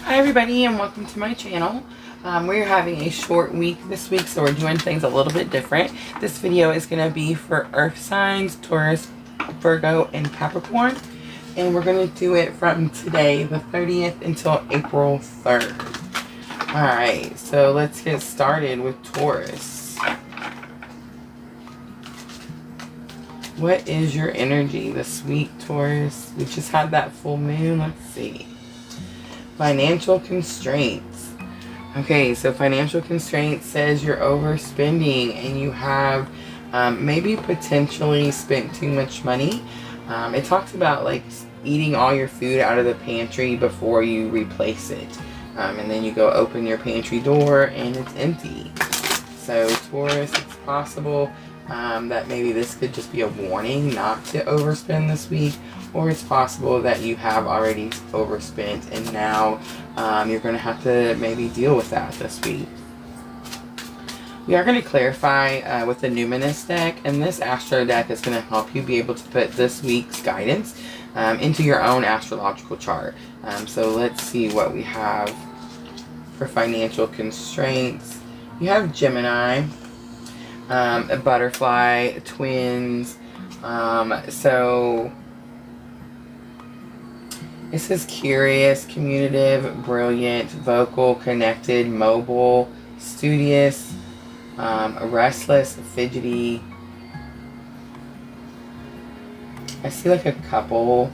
Hi everybody and welcome to my channel. We're having a short week this week, so we're doing things a little bit different. This video is going to be for earth signs, Taurus, Virgo, and Capricorn. And we're going to do it from today, the 30th, until April 3rd. Alright, so let's get started with Taurus. What is your energy this week, Taurus? We just had that full moon. Let's see. Financial constraints. Okay, so financial constraints says you're overspending and you have maybe potentially spent too much money. It talks about like eating all your food out of the pantry before you replace it. And then you go open your pantry door and it's empty. So Taurus, it's possible that maybe this could just be a warning not to overspend this week, or it's possible that you have already overspent and now you're going to have to maybe deal with that this week. We are going to clarify with the Numinous deck, and this Astro deck is going to help you be able to put this week's guidance into your own astrological chart. So let's see what we have for financial constraints. You have Gemini, a butterfly, twins, so it says curious, communicative, brilliant, vocal, connected, mobile, studious, restless, fidgety. I see like a couple.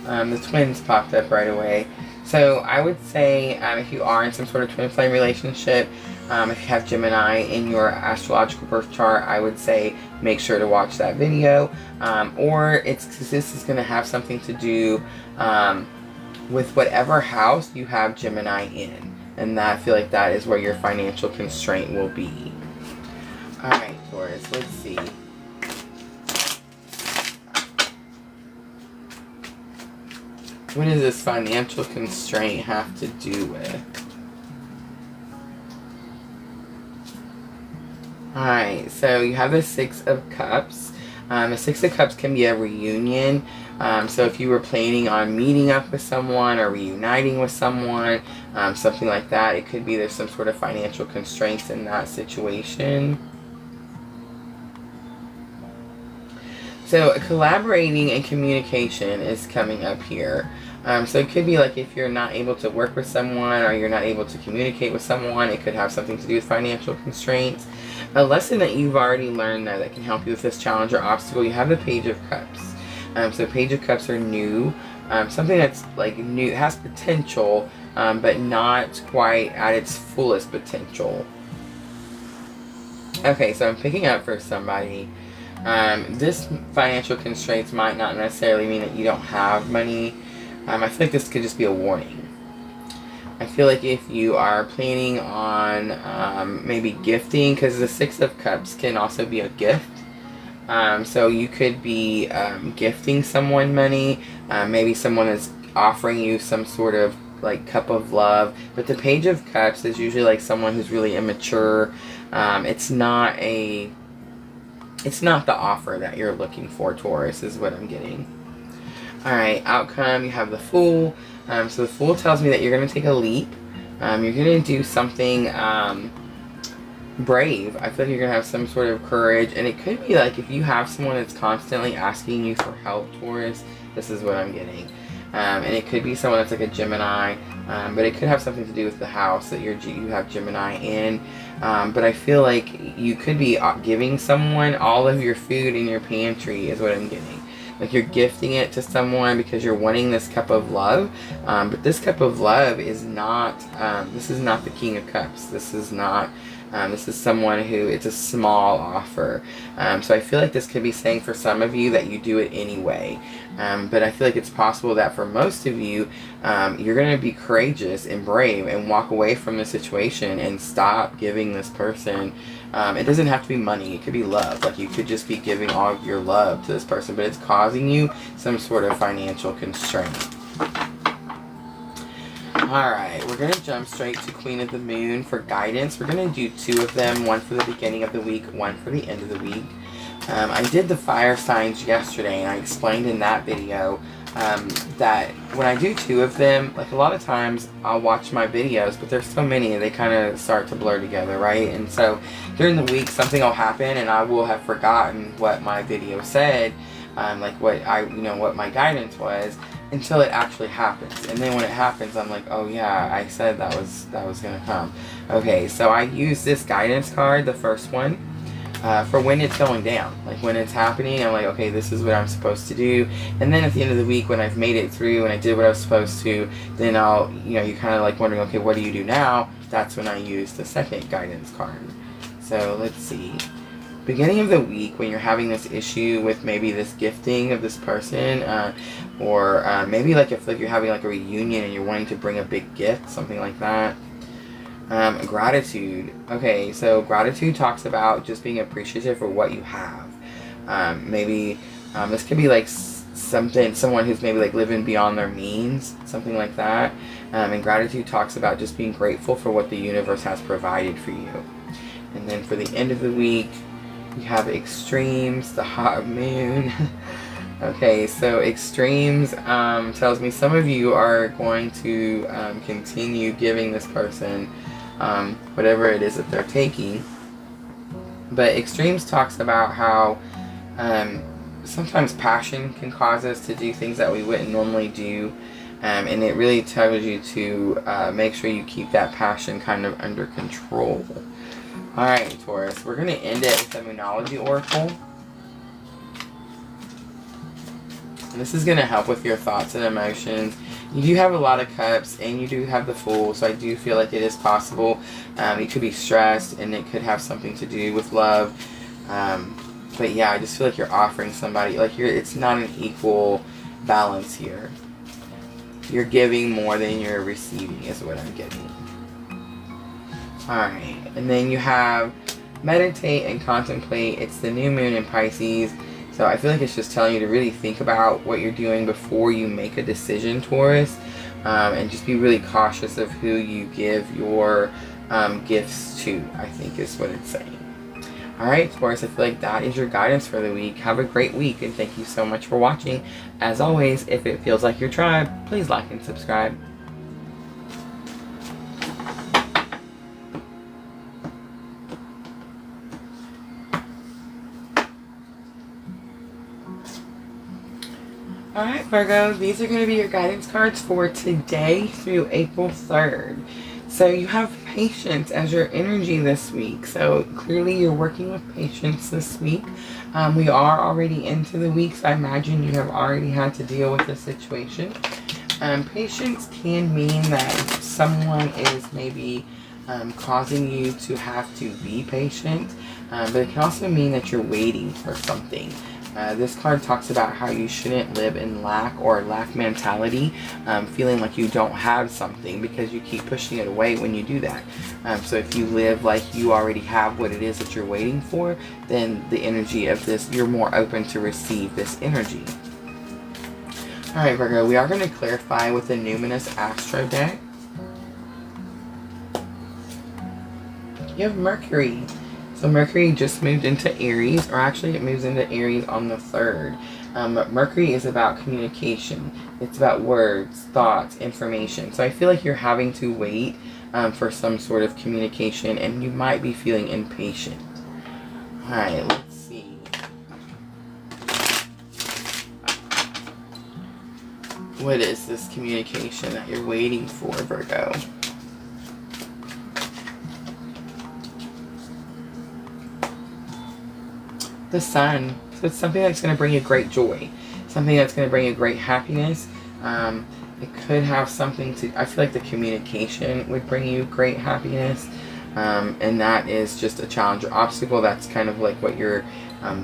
The twins popped up right away. So I would say if you are in some sort of twin flame relationship, if you have Gemini in your astrological birth chart, I would say make sure to watch that video. Or this is going to have something to do with whatever house you have Gemini in. And I feel like that is where your financial constraint will be. Alright, Taurus, let's see. What does this financial constraint have to do with? Alright, so you have the Six of Cups. The Six of Cups can be a reunion. So if you were planning on meeting up with someone or reuniting with someone, something like that, it could be there's some sort of financial constraints in that situation. So collaborating and communication is coming up here. So it could be like if you're not able to work with someone or you're not able to communicate with someone, it could have something to do with financial constraints. A lesson that you've already learned though that can help you with this challenge or obstacle, you have the Page of Cups. So Page of Cups are new. Something that's like new, has potential, but not quite at its fullest potential. Okay, so I'm picking up for somebody. This financial constraints might not necessarily mean that you don't have money. I feel like this could just be a warning. I feel like if you are planning on maybe gifting, because the Six of Cups can also be a gift. So you could be gifting someone money. Maybe someone is offering you some sort of like cup of love. But the Page of Cups is usually like someone who's really immature. It's not the offer that you're looking for, Taurus, is what I'm getting. Alright, outcome, you have the Fool. So the Fool tells me that you're going to take a leap. You're going to do something brave. I feel like you're going to have some sort of courage. And it could be like if you have someone that's constantly asking you for help, Taurus, this is what I'm getting. And it could be someone that's like a Gemini. But it could have something to do with the house that you have Gemini in. But I feel like you could be giving someone all of your food in your pantry is what I'm getting. Like you're gifting it to someone because you're wanting this cup of love. But this cup of love is not, this is not the King of Cups. This is not, this is someone who, it's a small offer. So I feel like this could be saying for some of you that you do it anyway. But I feel like it's possible that for most of you, you're going to be courageous and brave and walk away from the situation and stop giving this person. It doesn't have to be money. It could be love. Like you could just be giving all of your love to this person, but it's causing you some sort of financial constraint. Alright, we're going to jump straight to Queen of the Moon for guidance. We're going to do two of them, one for the beginning of the week, one for the end of the week. I did the fire signs yesterday, and I explained in that video that when I do 2 of them, like a lot of times I'll watch my videos, but there's so many, they kind of start to blur together, right? And so during the week, something will happen and I will have forgotten what my video said, like what my guidance was, until it actually happens. And then when it happens, I'm like, oh yeah, I said that was gonna come. Okay, so I use this guidance card, the first one, for when it's going down. Like when it's happening, I'm like, okay, this is what I'm supposed to do. And then at the end of the week, when I've made it through and I did what I was supposed to, then I'll, you're kind of like wondering, okay, what do you do now? That's when I use the second guidance card. So let's see. Beginning of the week, when you're having this issue with maybe this gifting of this person, or maybe like if you're having like a reunion and you're wanting to bring a big gift, something like that. Gratitude. Okay, so gratitude talks about just being appreciative for what you have. Maybe this could be like someone who's maybe like living beyond their means, something like that. And gratitude talks about just being grateful for what the universe has provided for you. And then for the end of the week, you have extremes, the hot moon. Okay, so extremes tells me some of you are going to continue giving this person whatever it is that they're taking. But extremes talks about how sometimes passion can cause us to do things that we wouldn't normally do. And it really tells you to make sure you keep that passion kind of under control. Alright, Taurus, we're going to end it with the moonology oracle. And this is going to help with your thoughts and emotions. You do have a lot of cups, and you do have the Fool, so I do feel like it is possible. You could be stressed, and it could have something to do with love. But yeah, I just feel like you're offering somebody, like it's not an equal balance here. You're giving more than you're receiving is what I'm getting. Alright, and then you have meditate and contemplate. It's the new moon in Pisces. So I feel like it's just telling you to really think about what you're doing before you make a decision, Taurus. And just be really cautious of who you give your gifts to, I think is what it's saying. Alright, Taurus, I feel like that is your guidance for the week. Have a great week, and thank you so much for watching. As always, if it feels like your tribe, please like and subscribe. Alright, Virgo, these are going to be your guidance cards for today through April 3rd. So you have patience as your energy this week. So clearly you're working with patience this week. We are already into the week, so I imagine you have already had to deal with the situation. Patience can mean that someone is maybe causing you to have to be patient. But it can also mean that you're waiting for something. This card talks about how you shouldn't live in lack or lack mentality, feeling like you don't have something because you keep pushing it away when you do that. So if you live like you already have what it is that you're waiting for, then the energy of this, you're more open to receive this energy. Alright, Virgo, we are going to clarify with the Numinous Astro deck. You have Mercury. So Mercury just moved into Aries, or actually it moves into Aries on the 3rd. But Mercury is about communication. It's about words, thoughts, information. So I feel like you're having to wait for some sort of communication, and you might be feeling impatient. Alright, let's see. What is this communication that you're waiting for, Virgo? The Sun. So it's something that's going to bring you great joy. Something that's going to bring you great happiness. It could have something to... I feel like the communication would bring you great happiness. And that is just a challenge or obstacle. That's kind of like what you're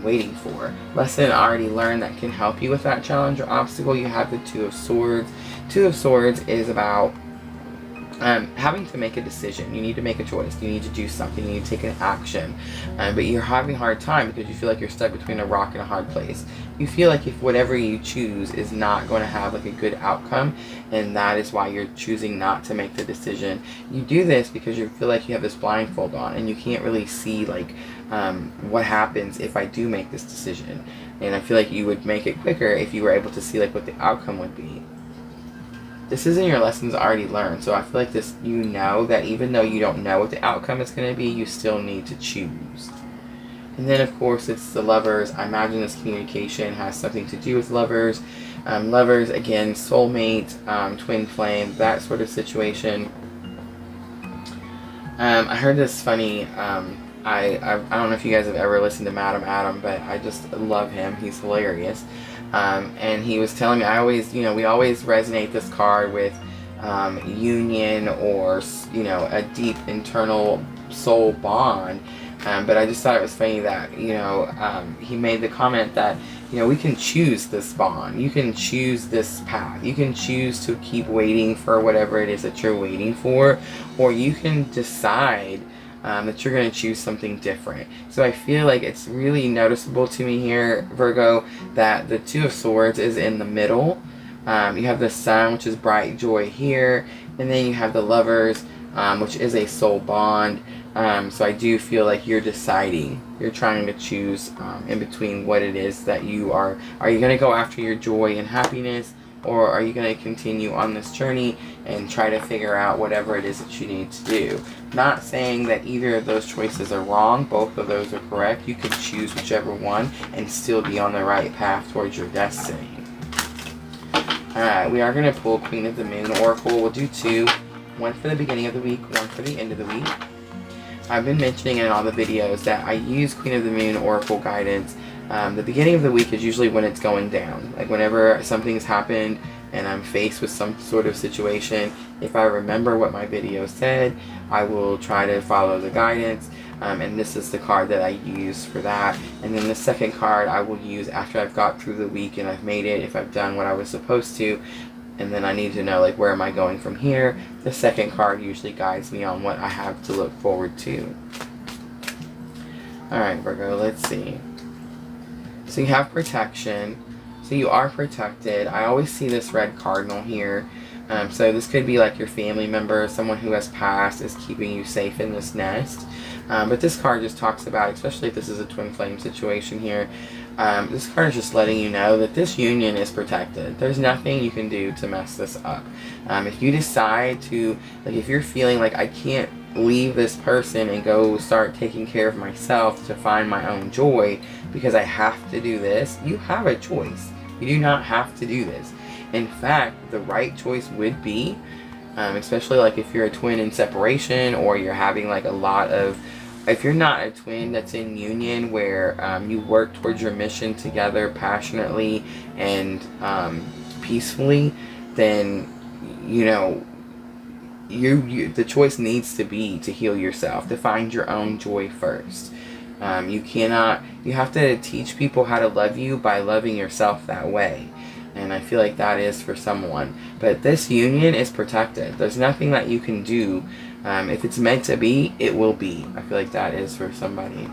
waiting for. Lesson already learned that can help you with that challenge or obstacle. You have the Two of Swords. Two of Swords is about having to make a decision. You need to make a choice. You need to do something. You need to take an action. But you're having a hard time because you feel like you're stuck between a rock and a hard place. You feel like if whatever you choose is not going to have like a good outcome, and that is why you're choosing not to make the decision. You do this because you feel like you have this blindfold on and you can't really see like what happens if I do make this decision. And I feel like you would make it quicker if you were able to see like what the outcome would be. This isn't your lessons already learned. So I feel like this, you know that even though you don't know what the outcome is going to be, you still need to choose. And then of course it's the Lovers. I imagine this communication has something to do with Lovers. Lovers, again, soulmate, twin flame, that sort of situation. I heard this funny, I don't know if you guys have ever listened to Madam Adam, but I just love him. He's hilarious. And he was telling me, we always resonate this card with union or, a deep internal soul bond. But I just thought it was funny that, he made the comment that, we can choose this bond. You can choose this path. You can choose to keep waiting for whatever it is that you're waiting for. Or you can decide that you're going to choose something different. So I feel like it's really noticeable to me here, Virgo, that the Two of Swords is in the middle. You have the Sun, which is bright joy here. And then you have the Lovers, which is a soul bond. So I do feel like you're deciding, you're trying to choose in between what it is that you are you going to go after your joy and happiness, or are you going to continue on this journey and try to figure out whatever it is that you need to do? Not saying that either of those choices are wrong, both of those are correct. You can choose whichever one and still be on the right path towards your destiny. Alright, we are going to pull Queen of the Moon Oracle. We'll do two, one for the beginning of the week, one for the end of the week. I've been mentioning in all the videos that I use Queen of the Moon Oracle guidance. The beginning of the week is usually when it's going down. Like whenever something's happened and I'm faced with some sort of situation, if I remember what my video said, I will try to follow the guidance. And this is the card that I use for that. And then the second card I will use after I've got through the week and I've made it, if I've done what I was supposed to. And then I need to know, like, where am I going from here? The second card usually guides me on what I have to look forward to. Alright, Virgo, let's see. So you have protection. So you are protected. I always see this red cardinal here. So this could be like your family member, someone who has passed is keeping you safe in this nest. But this card just talks about, especially if this is a twin flame situation here, this card is just letting you know that this union is protected. There's nothing you can do to mess this up. If you decide to, like if you're feeling like I can't leave this person and go start taking care of myself to find my own joy because I have to do this, you have a choice. You do not have to do this. In fact, the right choice would be, especially like if you're a twin in separation, or you're having like a lot of, if you're not a twin that's in union where you work towards your mission together passionately and peacefully, then the choice needs to be to heal yourself, to find your own joy first. You have to teach people how to love you by loving yourself that way. And I feel like that is for someone. But this union is protected. There's nothing that you can do. If it's meant to be, it will be. I feel like that is for somebody.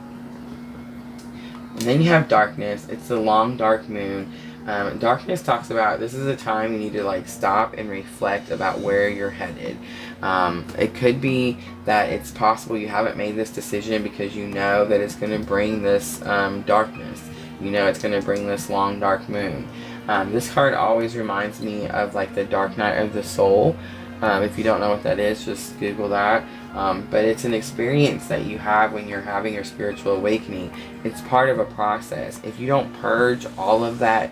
And then you have darkness. It's the long dark moon. Darkness talks about, this is a time you need to like stop and reflect about where you're headed. It could be that it's possible you haven't made this decision because you know that it's going to bring this darkness. You know it's going to bring this long dark moon. This card always reminds me of like the dark night of the soul. If you don't know what that is, just Google that. But it's an experience that you have when you're having your spiritual awakening. It's part of a process. If you don't purge all of that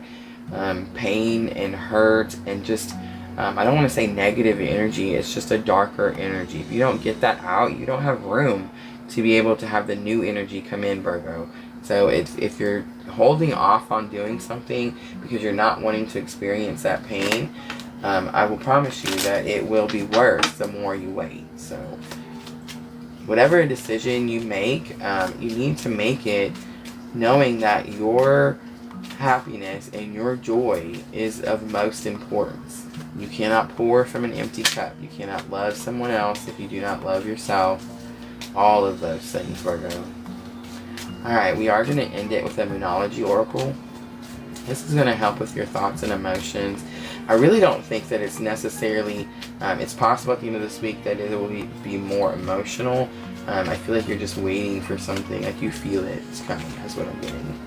pain and hurt and just, I don't want to say negative energy, it's just a darker energy. If you don't get that out, you don't have room to be able to have the new energy come in, Virgo. So if you're holding off on doing something because you're not wanting to experience that pain, I will promise you that it will be worse the more you wait. So whatever decision you make, you need to make it knowing that your happiness and your joy is of most importance. You cannot pour from an empty cup. You cannot love someone else if you do not love yourself. All of those things, Virgo. Alright, we are going to end it with a moonology oracle. This is going to help with your thoughts and emotions. I really don't think that it's necessarily, it's possible at the end of this week that it will be more emotional. I feel like you're just waiting for something, like you feel it. It's coming, that's what I'm getting.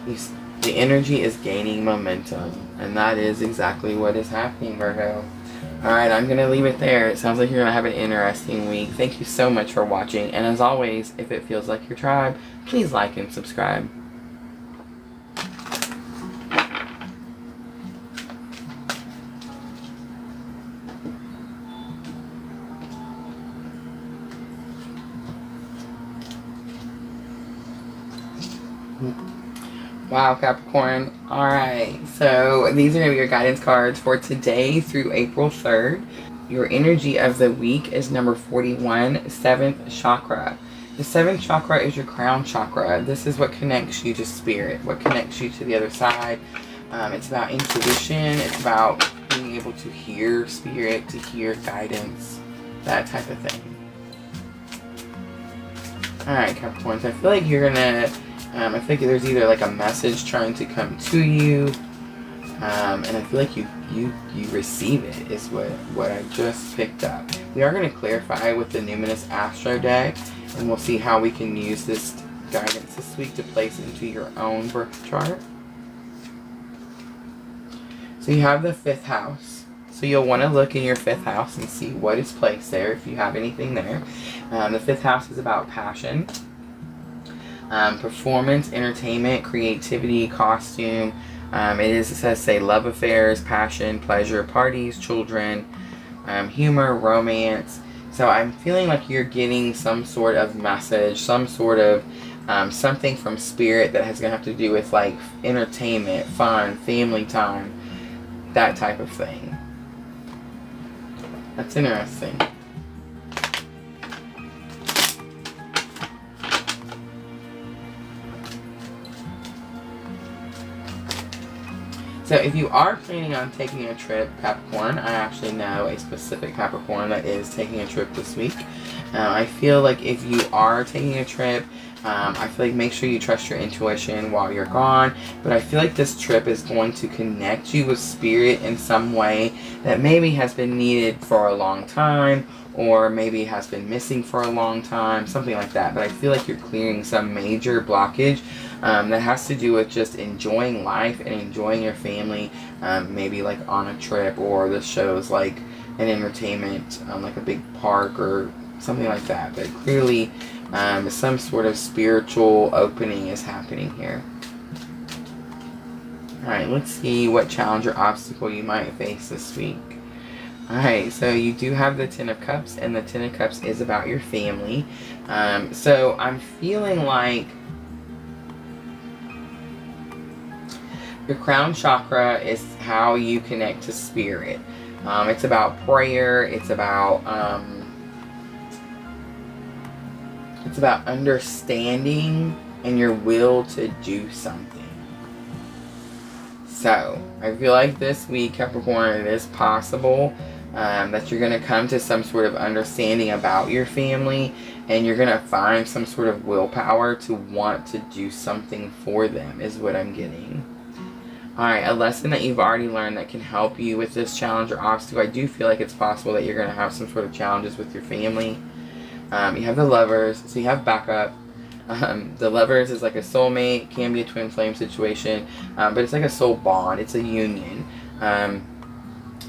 The energy is gaining momentum, and that is exactly what is happening, Virgo. Alright, I'm going to leave it there. It sounds like you're going to have an interesting week. Thank you so much for watching, and as always, if it feels like your tribe, please like and subscribe. Wow, Capricorn. Alright, so these are going to be your guidance cards for today through April 3rd. Your energy of the week is number 41, 7th chakra. The 7th chakra is your crown chakra. This is what connects you to spirit, what connects you to the other side. It's about intuition. It's about being able to hear spirit, to hear guidance, that type of thing. Alright, Capricorn, so I feel like you're going to... I think there's either like a message trying to come to you, and I feel like you receive it is what I just picked up. We are going to clarify with the Numinous Astro deck, and we'll see how we can use this guidance this week to place into your own birth chart. So you have the 5th house. So you'll want to look in your 5th house and see what is placed there, if you have anything there. The 5th house is about passion. Performance, entertainment, creativity, costume. It says say love affairs, passion, pleasure, parties, children, humor, romance. So I'm feeling like you're getting some sort of message, some sort of something from spirit that has going to have to do with like entertainment, fun, family time, that type of thing. That's interesting. So if you are planning on taking a trip, Capricorn, I actually know a specific Capricorn that is taking a trip this week. I feel like if you are taking a trip, I feel like make sure you trust your intuition while you're gone. But I feel like this trip is going to connect you with spirit in some way that maybe has been needed for a long time, or maybe has been missing for a long time, something like that. But I feel like you're clearing some major blockage that has to do with just enjoying life and enjoying your family, maybe like on a trip, or this shows like an entertainment, like a big park or something like that. But clearly some sort of spiritual opening is happening here. Alright, let's see what challenge or obstacle you might face this week. Alright, so you do have the 10 of Cups, and the 10 of Cups is about your family. So I'm feeling like your crown chakra is how you connect to spirit. It's about prayer. It's about understanding and your will to do something. So I feel like this week, Capricorn, it is possible that you're going to come to some sort of understanding about your family, and you're going to find some sort of willpower to want to do something for them, is what I'm getting. Alright, a lesson that you've already learned that can help you with this challenge or obstacle. I do feel like it's possible that you're going to have some sort of challenges with your family. You have the Lovers, so you have backup. The Lovers is like a soulmate, can be a twin flame situation, but it's like a soul bond. It's a union.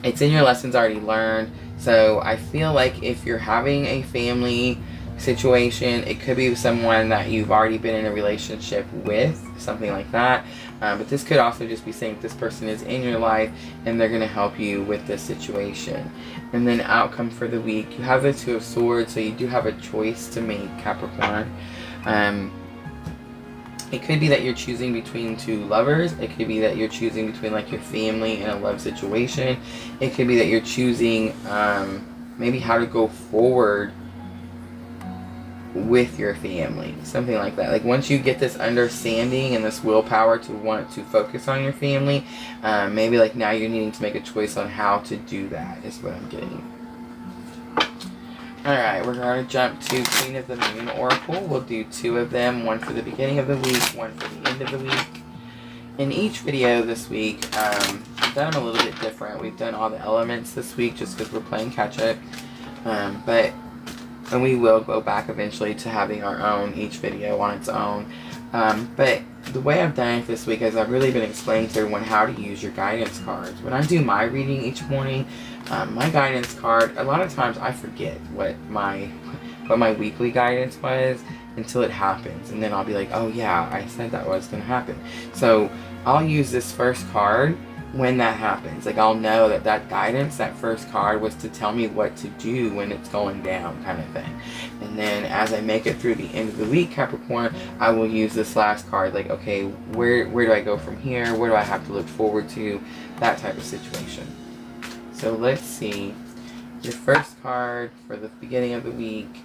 It's in your lessons already learned. So I feel like if you're having a family situation, it could be someone that you've already been in a relationship with, something like that. But this could also just be saying this person is in your life and they're going to help you with this situation. And then outcome for the week, you have the 2 of Swords, so you do have a choice to make, Capricorn. It could be that you're choosing between 2 lovers. It could be that you're choosing between like your family and a love situation. It could be that you're choosing maybe how to go forward with your family, something like that. Like once you get this understanding and this willpower to want to focus on your family, maybe like now you're needing to make a choice on how to do that, is what I'm getting. Alright, we're going to jump to Queen of the Moon Oracle. We'll do 2 of them, one for the beginning of the week, one for the end of the week. In each video this week, we've done them a little bit different. We've done all the elements this week just because we're playing catch up. And we will go back eventually to having our own, each video on its own. But the way I've done it this week is I've really been explaining to everyone how to use your guidance cards. When I do my reading each morning, my guidance card, a lot of times I forget what my weekly guidance was until it happens. And then I'll be like, oh yeah, I said that was going to happen. So I'll use this first card when that happens. Like, I'll know that that guidance, that first card, was to tell me what to do when it's going down, kind of thing. And then as I make it through the end of the week, Capricorn, I will use this last card. Like, okay, where do I go from here? What do I have to look forward to? That type of situation. So let's see. Your first card for the beginning of the week,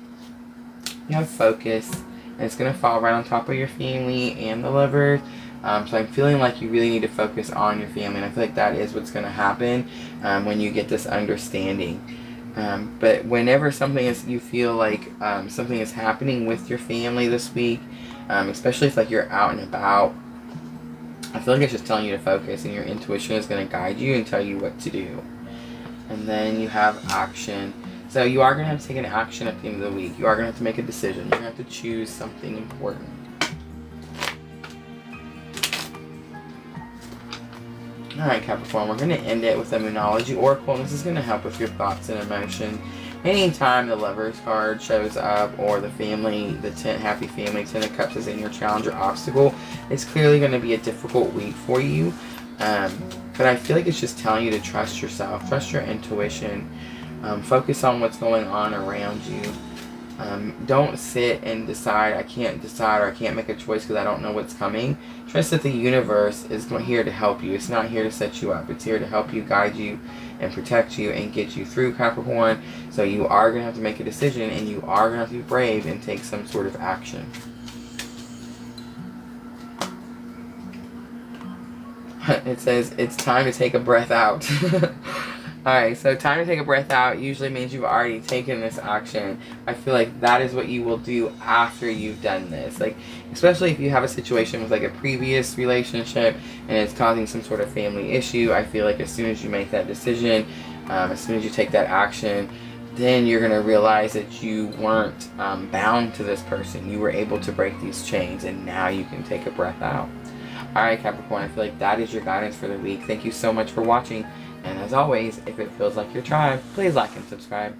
you have focus. And it's going to fall right on top of your family and the Lovers. So I'm feeling like you really need to focus on your family, and I feel like that is what's going to happen when you get this understanding. But whenever something is, you feel like something is happening with your family this week, especially if like you're out and about, I feel like it's just telling you to focus, and your intuition is going to guide you and tell you what to do. And then you have action. So you are going to have to take an action at the end of the week. You are going to have to make a decision. You're going to have to choose something important. Alright, Capricorn, we're going to end it with a moonology oracle, and this is going to help with your thoughts and emotion. Anytime the Lovers card shows up, or the family, the happy family, 10 of Cups is in your challenge or obstacle, it's clearly going to be a difficult week for you. But I feel like it's just telling you to trust yourself, trust your intuition, focus on what's going on around you. Don't sit and decide, I can't decide, or I can't make a choice because I don't know what's coming. Trust that the universe is here to help you. It's not here to set you up. It's here to help you, guide you, and protect you, and get you through, Capricorn. So you are going to have to make a decision, and you are going to have to be brave and take some sort of action. It says it's time to take a breath out. Alright, so time to take a breath out usually means you've already taken this action. I feel like that is what you will do after you've done this. Like, especially if you have a situation with like a previous relationship and it's causing some sort of family issue, I feel like as soon as you make that decision, as soon as you take that action, then you're going to realize that you weren't bound to this person. You were able to break these chains, and now you can take a breath out. Alright, Capricorn, I feel like that is your guidance for the week. Thank you so much for watching. And as always, if it feels like your tribe, please like and subscribe.